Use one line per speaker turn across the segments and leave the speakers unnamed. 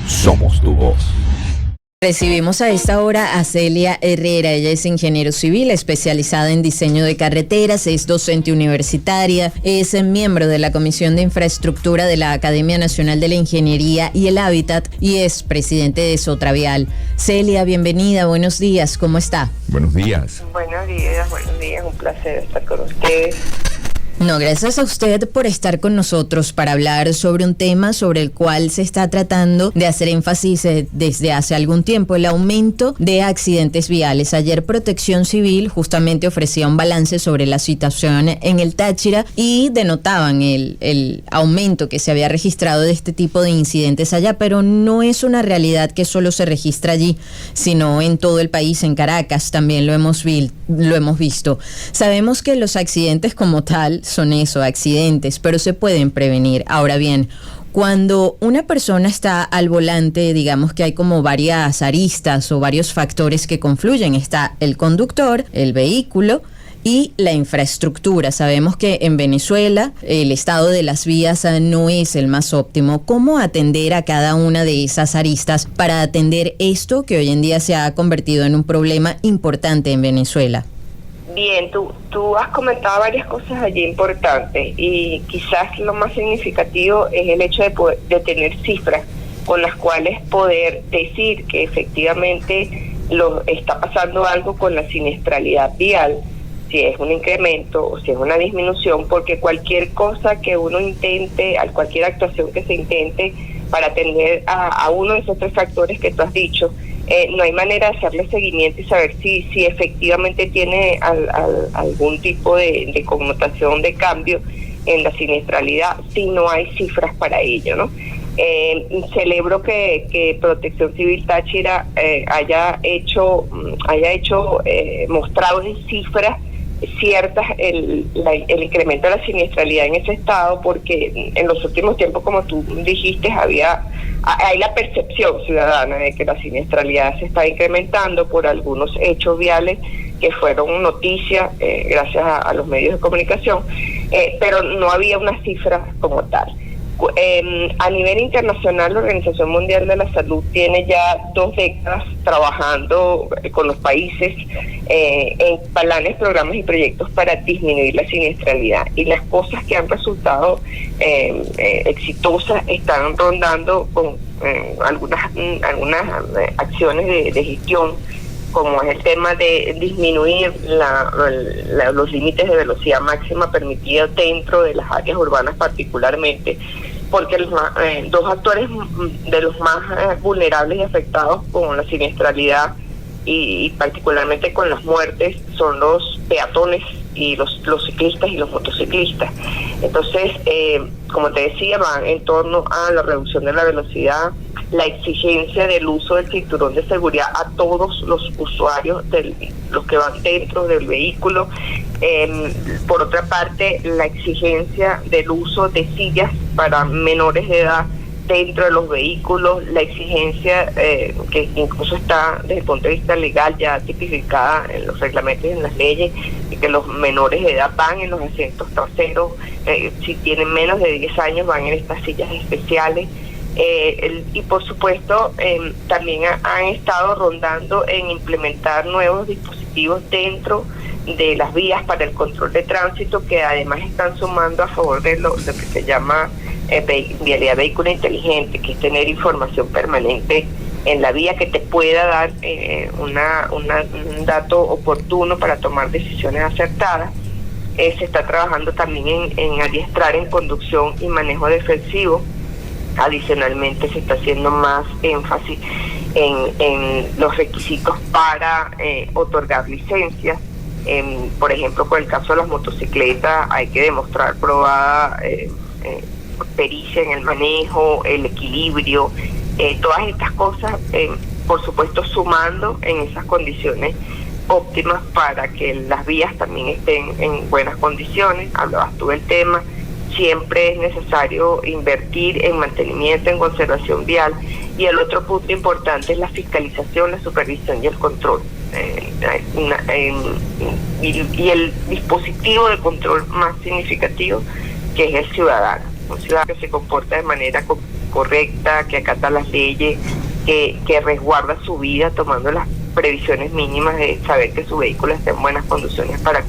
Somos tu voz.
Recibimos a esta hora a Celia Herrera. Ella es ingeniero civil, especializada en diseño de carreteras, es docente universitaria, es miembro de la Comisión de Infraestructura de la Academia Nacional de la Ingeniería y el Hábitat y es presidente de Sotravial. Celia, bienvenida, buenos días, ¿cómo está?
Buenos días.
Buenos días, un placer estar con ustedes.
No, gracias a usted por estar con nosotros para hablar sobre un tema sobre el cual se está tratando de hacer énfasis desde hace algún tiempo, el aumento de accidentes viales. Ayer Protección Civil justamente ofrecía un balance sobre la situación en el Táchira y denotaban el aumento que se había registrado de este tipo de incidentes allá, pero no es una realidad que solo se registra allí, sino en todo el país, en Caracas también lo hemos visto. Sabemos que los accidentes como tal son eso, accidentes, pero se pueden prevenir. Ahora bien, cuando una persona está al volante, digamos que hay como varias aristas o varios factores que confluyen. Está el conductor, el vehículo y la infraestructura. Sabemos que en Venezuela el estado de las vías no es el más óptimo. ¿Cómo atender a cada una de esas aristas para atender esto que hoy en día se ha convertido en un problema importante en Venezuela?
Bien, tú has comentado varias cosas allí importantes y quizás lo más significativo es el hecho de tener cifras con las cuales poder decir que efectivamente está pasando algo con la siniestralidad vial, si es un incremento o si es una disminución, porque cualquier cosa que uno intente, cualquier actuación que se intente para atender a uno de esos tres factores que tú has dicho, no hay manera de hacerle seguimiento y saber si efectivamente tiene algún tipo de connotación de cambio en la siniestralidad si no hay cifras para ello, ¿no? Celebro que Protección Civil Táchira haya mostrado en cifras ciertas el incremento de la siniestralidad en ese estado, porque en los últimos tiempos, como tú dijiste, hay la percepción ciudadana de que la siniestralidad se está incrementando por algunos hechos viales que fueron noticia gracias a los medios de comunicación, pero no había una cifra como tal. A nivel internacional, la Organización Mundial de la Salud tiene ya 2 décadas trabajando con los países en planes, programas y proyectos para disminuir la siniestralidad, y las cosas que han resultado exitosas están rondando con algunas acciones de gestión, como es el tema de disminuir los límites de velocidad máxima permitida dentro de las áreas urbanas particularmente, porque los dos actores de los más vulnerables y afectados con la siniestralidad y particularmente con las muertes son los peatones y los ciclistas y los motociclistas. Entonces, como te decía, van en torno a la reducción de la velocidad, la exigencia del uso del cinturón de seguridad a todos los usuarios, los que van dentro del vehículo. Por otra parte, la exigencia del uso de sillas para menores de edad dentro de los vehículos, la exigencia que incluso está desde el punto de vista legal ya tipificada en los reglamentos y en las leyes, de que los menores de edad van en los asientos traseros, si tienen menos de 10 años van en estas sillas especiales. Y por supuesto también han estado rondando en implementar nuevos dispositivos dentro de las vías para el control de tránsito, que además están sumando a favor de lo que se llama vialidad vehículo inteligente, que es tener información permanente en la vía que te pueda dar un dato oportuno para tomar decisiones acertadas. Se está trabajando también en adiestrar en conducción y manejo defensivo. Adicionalmente se está haciendo más énfasis en los requisitos para otorgar licencias. Por ejemplo, con el caso de las motocicletas hay que demostrar probada pericia en el manejo, el equilibrio, todas estas cosas, por supuesto sumando en esas condiciones óptimas para que las vías también estén en buenas condiciones. Hablabas tú del tema. Siempre es necesario invertir en mantenimiento, en conservación vial, y el otro punto importante es la fiscalización, la supervisión y el control. Y el dispositivo de control más significativo, que es el ciudadano, un ciudadano que se comporta de manera correcta, que acata las leyes, que resguarda su vida tomando las previsiones mínimas de saber que su vehículo está en buenas condiciones para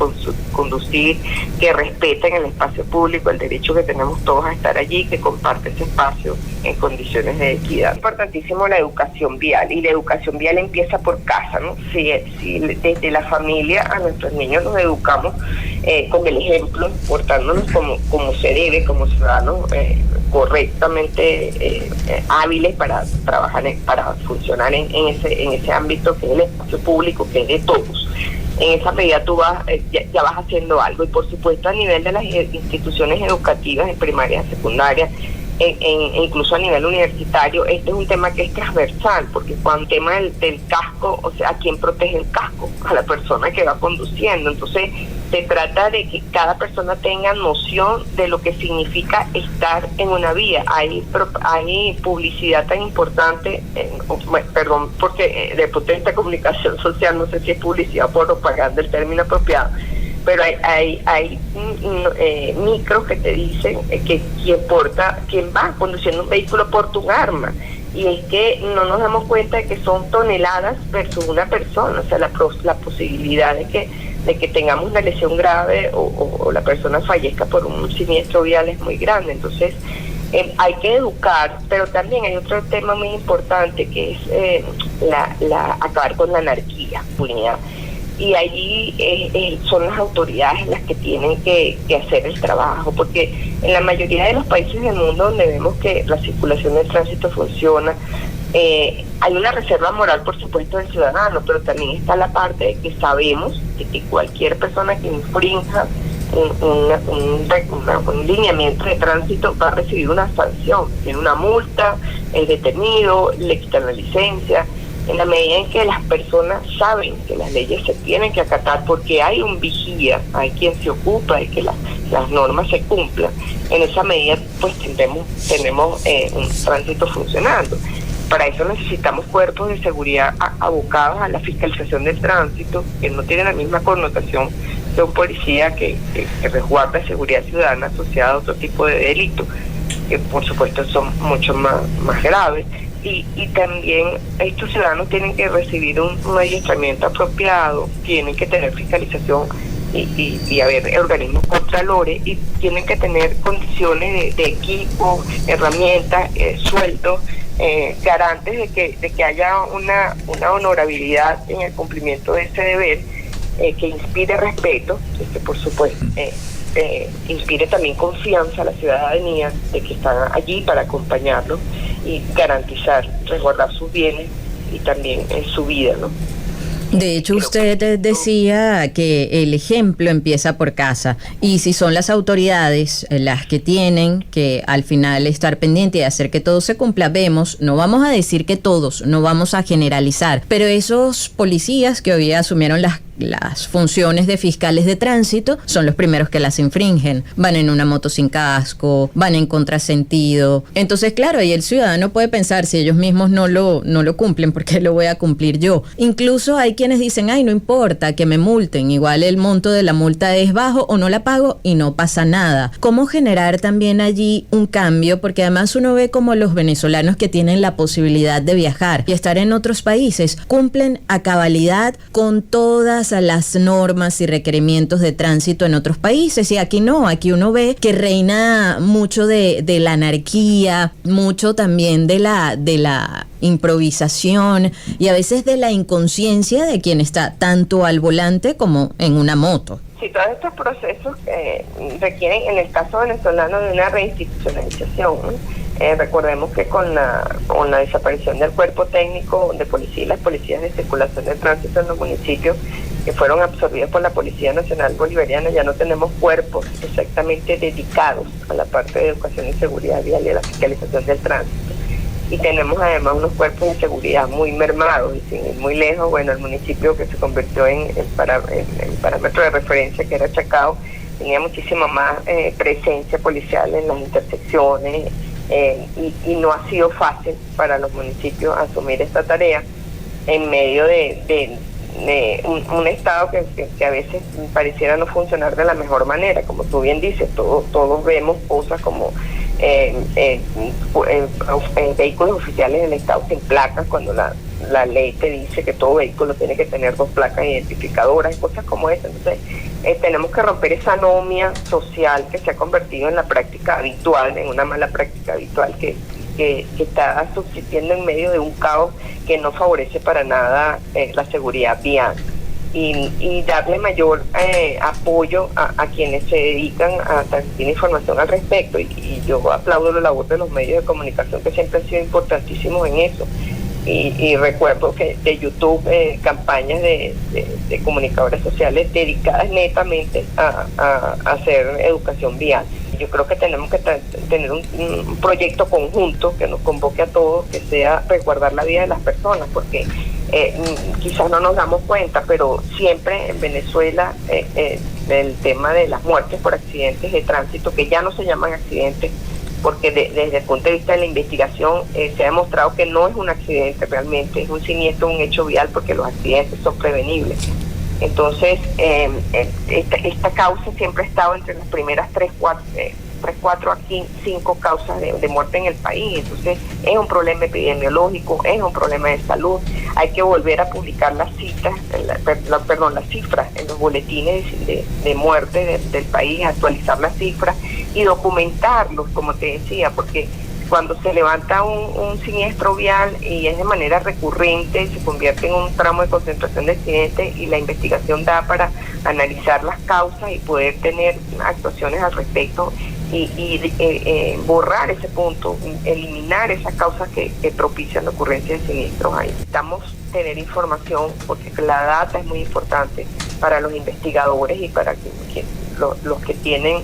conducir, que respeten el espacio público, el derecho que tenemos todos a estar allí, que comparte ese espacio en condiciones de equidad. Importantísimo la educación vial, y la educación vial empieza por casa, ¿no? Si desde la familia a nuestros niños los educamos con el ejemplo, portándonos como se debe, como ciudadanos correctamente hábiles para trabajar, para funcionar en ese ámbito que es el espacio público, que es de todos. En esa medida tú ya vas haciendo algo, y por supuesto a nivel de las instituciones educativas en primaria, secundaria, incluso a nivel universitario, este es un tema que es transversal, porque cuando el tema del casco, o sea, ¿a quién protege el casco? A la persona que va conduciendo. Entonces se trata de que cada persona tenga noción de lo que significa estar en una vía. Hay publicidad tan importante, perdón, porque de potente comunicación social, no sé si es publicidad o propaganda el término apropiado, pero hay micros que te dicen que quien va conduciendo un vehículo porta un arma, y es que no nos damos cuenta de que son toneladas versus una persona. O sea, la posibilidad de que tengamos una lesión grave o la persona fallezca por un siniestro vial es muy grande. Entonces hay que educar, pero también hay otro tema muy importante, que es acabar con la anarquía, impunidad. Y allí son las autoridades las que tienen que hacer el trabajo, porque en la mayoría de los países del mundo donde vemos que la circulación del tránsito funciona, hay una reserva moral, por supuesto, del ciudadano, pero también está la parte de que sabemos de que cualquier persona que infrinja un lineamiento de tránsito va a recibir una sanción, tiene una multa, es detenido, le quitan la licencia. En la medida en que las personas saben que las leyes se tienen que acatar, porque hay un vigía, hay quien se ocupa de que las normas se cumplan, en esa medida pues tenemos un tránsito funcionando. Para eso necesitamos cuerpos de seguridad abocados a la fiscalización del tránsito, que no tienen la misma connotación de un policía que resguarda seguridad ciudadana asociada a otro tipo de delitos, que por supuesto son mucho más graves. Y también estos ciudadanos tienen que recibir un adiestramiento apropiado, tienen que tener fiscalización y haber organismos contralores, y tienen que tener condiciones de equipo, herramientas, sueldos, garantes de que haya una honorabilidad en el cumplimiento de ese deber, que inspire respeto, que por supuesto inspire también confianza a la ciudadanía de que están allí para acompañarlos y garantizar, resguardar sus bienes y también su vida, ¿no?
De hecho, usted decía que el ejemplo empieza por casa, y si son las autoridades las que tienen que al final estar pendientes y hacer que todo se cumpla, vemos, no vamos a decir que todos, no vamos a generalizar, pero esos policías que hoy asumieron las funciones de fiscales de tránsito son los primeros que las infringen. Van en una moto sin casco, van en contrasentido. Entonces, claro, ahí el ciudadano puede pensar, si ellos mismos no lo cumplen, ¿por qué lo voy a cumplir yo? Incluso hay quienes dicen, ay, no importa que me multen, igual el monto de la multa es bajo o no la pago y no pasa nada. ¿Cómo generar también allí un cambio? Porque además uno ve como los venezolanos que tienen la posibilidad de viajar y estar en otros países cumplen a cabalidad con todas a las normas y requerimientos de tránsito en otros países, y aquí no, aquí uno ve que reina mucho de la anarquía, mucho también de la improvisación y a veces de la inconsciencia de quien está tanto al volante como en una moto.
Sí, todos estos procesos requieren, en el caso venezolano, de una reinstitucionalización, ¿no? Recordemos que con la desaparición del cuerpo técnico de policía y las policías de circulación de tránsito en los municipios, que fueron absorbidos por la Policía Nacional Bolivariana, ya no tenemos cuerpos exactamente dedicados a la parte de educación y seguridad vial y a la fiscalización del tránsito. Y tenemos además unos cuerpos de seguridad muy mermados, y sin ir muy lejos, bueno, el municipio que se convirtió en parámetro de referencia, que era Chacao, tenía muchísima más presencia policial en las intersecciones, y no ha sido fácil para los municipios asumir esta tarea en medio de un estado que a veces pareciera no funcionar de la mejor manera. Como tú bien dices, todos vemos cosas como vehículos oficiales del Estado sin placas, cuando la ley te dice que todo vehículo tiene que tener 2 placas identificadoras y cosas como esa. Entonces tenemos que romper esa anomia social que se ha convertido en la práctica habitual, en una mala práctica habitual que está subsistiendo en medio de un caos que no favorece para nada la seguridad vial. Y darle mayor apoyo a quienes se dedican a transmitir información al respecto. Y yo aplaudo la labor de los medios de comunicación, que siempre han sido importantísimos en eso. Y recuerdo que de YouTube campañas de comunicadores sociales dedicadas netamente a hacer educación vial. Yo creo que tenemos que tener un proyecto conjunto que nos convoque a todos, que sea resguardar la vida de las personas, porque quizás no nos damos cuenta, pero siempre en Venezuela el tema de las muertes por accidentes de tránsito, que ya no se llaman accidentes, porque desde el punto de vista de la investigación se ha demostrado que no es un accidente realmente, es un siniestro, un hecho vial, porque los accidentes son prevenibles. Entonces, esta causa siempre ha estado entre las primeras 4 a 5 causas de muerte en el país. Entonces, es un problema epidemiológico, es un problema de salud. Hay que volver a publicar las cifras en los boletines de muerte del país, actualizar las cifras y documentarlos, como te decía, porque cuando se levanta un siniestro vial y es de manera recurrente, se convierte en un tramo de concentración de accidentes, y la investigación da para analizar las causas y poder tener actuaciones al respecto y borrar ese punto, eliminar esas causas que propician la ocurrencia de siniestros ahí. Necesitamos tener información, porque la data es muy importante para los investigadores y para los que tienen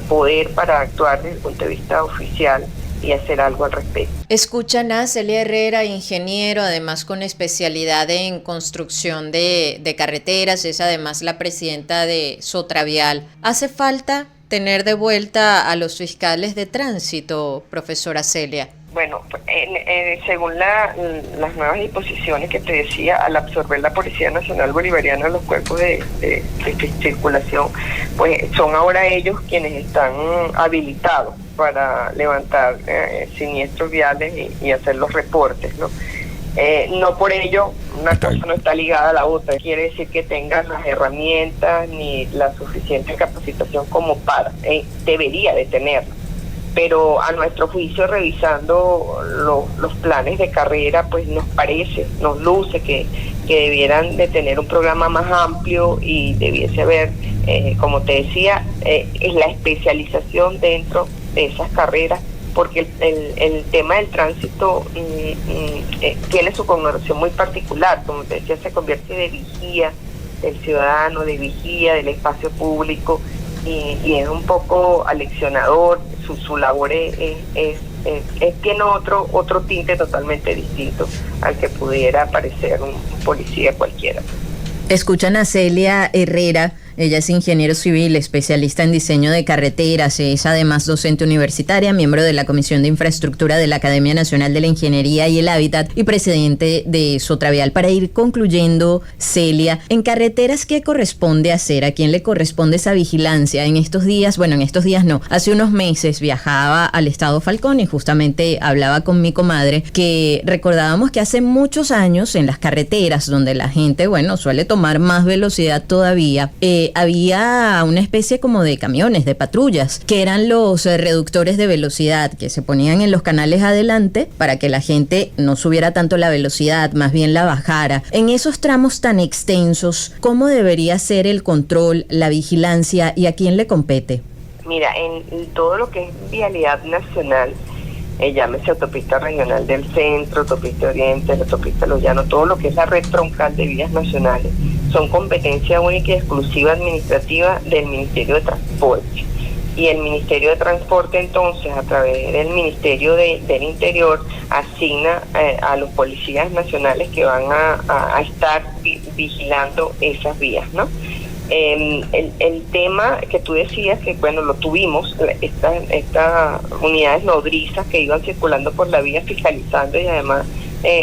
poder para actuar desde el punto de vista oficial y hacer algo al respecto.
Escuchan a Celia Herrera, ingeniero, además con especialidad en construcción de carreteras, es además la presidenta de Sotravial. ¿Hace falta tener de vuelta a los fiscales de tránsito, profesora Celia?
Bueno, según las nuevas disposiciones que te decía, al absorber la Policía Nacional Bolivariana los cuerpos de circulación, pues son ahora ellos quienes están habilitados para levantar siniestros viales y hacer los reportes, ¿no? No por ello una cosa no está ligada a la otra. Quiere decir que tengan las herramientas ni la suficiente capacitación como para, debería de tener. Pero a nuestro juicio, revisando los planes de carrera, pues nos luce que debieran de tener un programa más amplio y debiese haber, como te decía, es la especialización dentro de esas carreras, porque el tema del tránsito tiene su connotación muy particular. Como te decía, se convierte de vigía del ciudadano, de vigía del espacio público, y es un poco aleccionador. Su labor tiene otro tinte totalmente distinto al que pudiera parecer un policía cualquiera.
Escuchan a Celia Herrera. Ella es ingeniero civil, especialista en diseño de carreteras, es además docente universitaria, miembro de la Comisión de Infraestructura de la Academia Nacional de la Ingeniería y el Hábitat y presidente de Sotravial. Para ir concluyendo, Celia, en carreteras, ¿qué corresponde hacer? ¿A quién le corresponde esa vigilancia? En estos días no, hace unos meses viajaba al estado Falcón y justamente hablaba con mi comadre que recordábamos que hace muchos años en las carreteras donde la gente, suele tomar más velocidad todavía, había una especie como de camiones, de patrullas, que eran los reductores de velocidad que se ponían en los canales adelante para que la gente no subiera tanto la velocidad, más bien la bajara. En esos tramos tan extensos, ¿cómo debería ser el control, la vigilancia y a quién le compete?
Mira, en todo lo que es vialidad nacional, llámese autopista regional del centro, autopista oriente, la autopista Los Llanos, todo lo que es la red troncal de vías nacionales, son competencia única y exclusiva administrativa del Ministerio de Transporte. Y el Ministerio de Transporte, entonces, a través del Ministerio del Interior, asigna a los policías nacionales que van a estar vigilando esas vías, ¿no? El tema que tú decías, que lo tuvimos, estas unidades nodrizas que iban circulando por la vía fiscalizando y además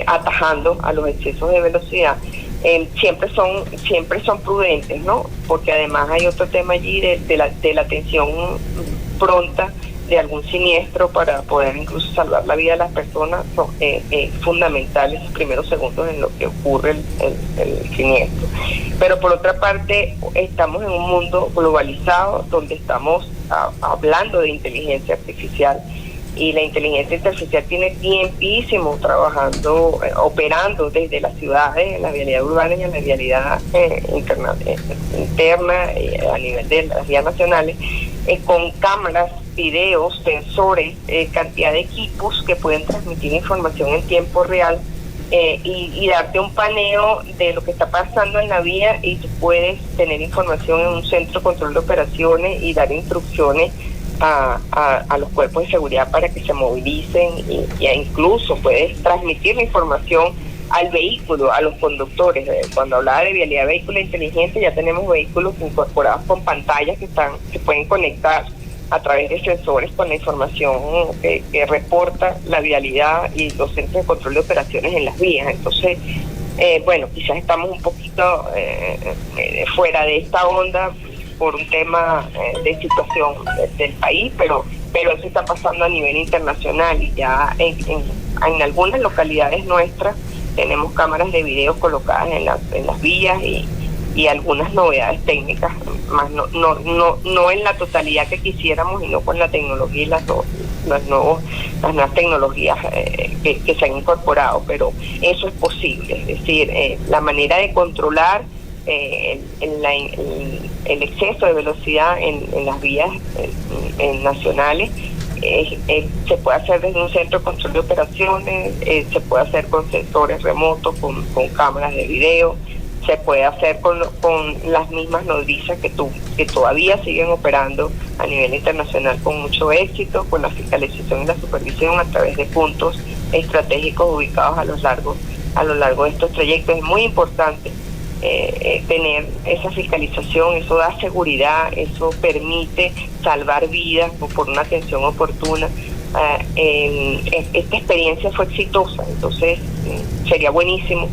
atajando a los excesos de velocidad, siempre son prudentes, ¿no? Porque además hay otro tema allí de la atención pronta de algún siniestro para poder incluso salvar la vida de las personas, son fundamentales los primeros segundos en lo que ocurre el siniestro. Pero por otra parte, estamos en un mundo globalizado donde estamos hablando de inteligencia artificial, y la inteligencia artificial tiene tiempísimo trabajando, operando desde las ciudades, en la vialidad urbana y en la vialidad interna a nivel de las vías nacionales, con cámaras, videos, sensores, cantidad de equipos que pueden transmitir información en tiempo real y darte un paneo de lo que está pasando en la vía, y tú puedes tener información en un centro de control de operaciones y dar instrucciones a los cuerpos de seguridad para que se movilicen, y incluso puedes transmitir la información al vehículo, a los conductores. Cuando hablaba de vialidad vehículo inteligente, ya tenemos vehículos incorporados con pantallas que pueden conectar a través de sensores con la información que reporta la vialidad y los centros de control de operaciones en las vías. Entonces, bueno, quizás estamos un poquito fuera de esta onda por un tema de situación del país, pero eso está pasando a nivel internacional, y ya en algunas localidades nuestras tenemos cámaras de video colocadas en las vías y algunas novedades técnicas, más no en la totalidad que quisiéramos, y no con la tecnología y las nuevas tecnologías que se han incorporado, pero eso es posible. Es decir, la manera de controlar el exceso de velocidad en las vías nacionales se puede hacer desde un centro de control de operaciones, se puede hacer con sensores remotos, con cámaras de video, se puede hacer con las mismas nodrizas que todavía siguen operando a nivel internacional con mucho éxito, con la fiscalización y la supervisión a través de puntos estratégicos ubicados a lo largo de estos trayectos. Es muy importante tener esa fiscalización, eso da seguridad, eso permite salvar vidas por una atención oportuna. Esta experiencia fue exitosa, entonces sería buenísimo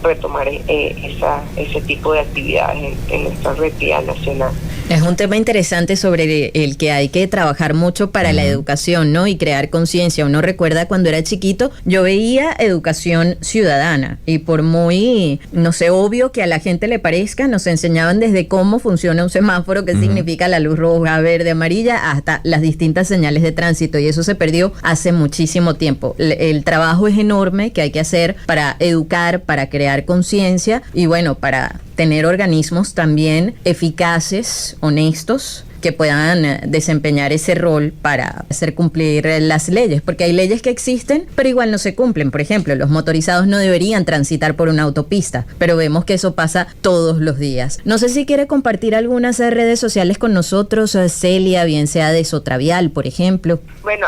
retomar ese tipo de actividades en nuestra red vial nacional.
Es un tema interesante sobre el que hay que trabajar mucho para la educación, ¿no? Y crear conciencia. Uno recuerda cuando era chiquito, yo veía educación ciudadana, y por muy, no sé, obvio que a la gente le parezca, nos enseñaban desde cómo funciona un semáforo, qué significa la luz roja, verde, amarilla, hasta las distintas señales de tránsito, y eso se perdió hace muchísimo tiempo. El trabajo es enorme que hay que hacer para educar, para crear conciencia, y bueno, para tener organismos también eficaces, honestos, que puedan desempeñar ese rol para hacer cumplir las leyes, porque hay leyes que existen, pero igual no se cumplen. Por ejemplo, los motorizados no deberían transitar por una autopista, pero vemos que eso pasa todos los días. No sé si quiere compartir algunas redes sociales con nosotros, Celia, bien sea de Sotravial, por ejemplo.
Bueno,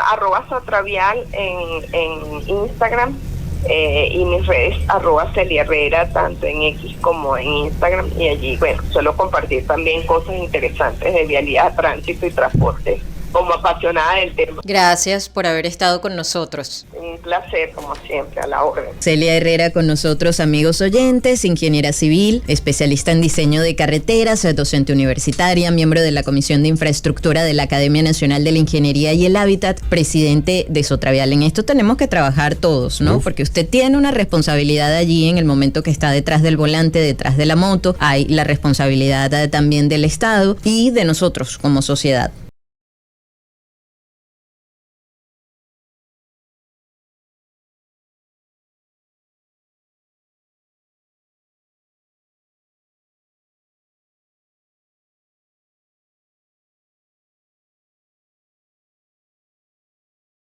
@Sotravial en Instagram. Y mis redes @Celia Herrera, tanto en X como en Instagram, y allí, bueno, suelo compartir también cosas interesantes de vialidad, tránsito y transporte, como apasionada del tema.
Gracias por haber estado con nosotros.
Un placer, como siempre, a la orden.
Celia Herrera con nosotros, amigos oyentes, ingeniera civil, especialista en diseño de carreteras, docente universitaria, miembro de la Comisión de Infraestructura de la Academia Nacional de la Ingeniería y el Hábitat, presidente de Sotravial. En esto tenemos que trabajar todos, ¿no? Porque usted tiene una responsabilidad allí en el momento que está detrás del volante, detrás de la moto. Hay la responsabilidad también del Estado y de nosotros como sociedad.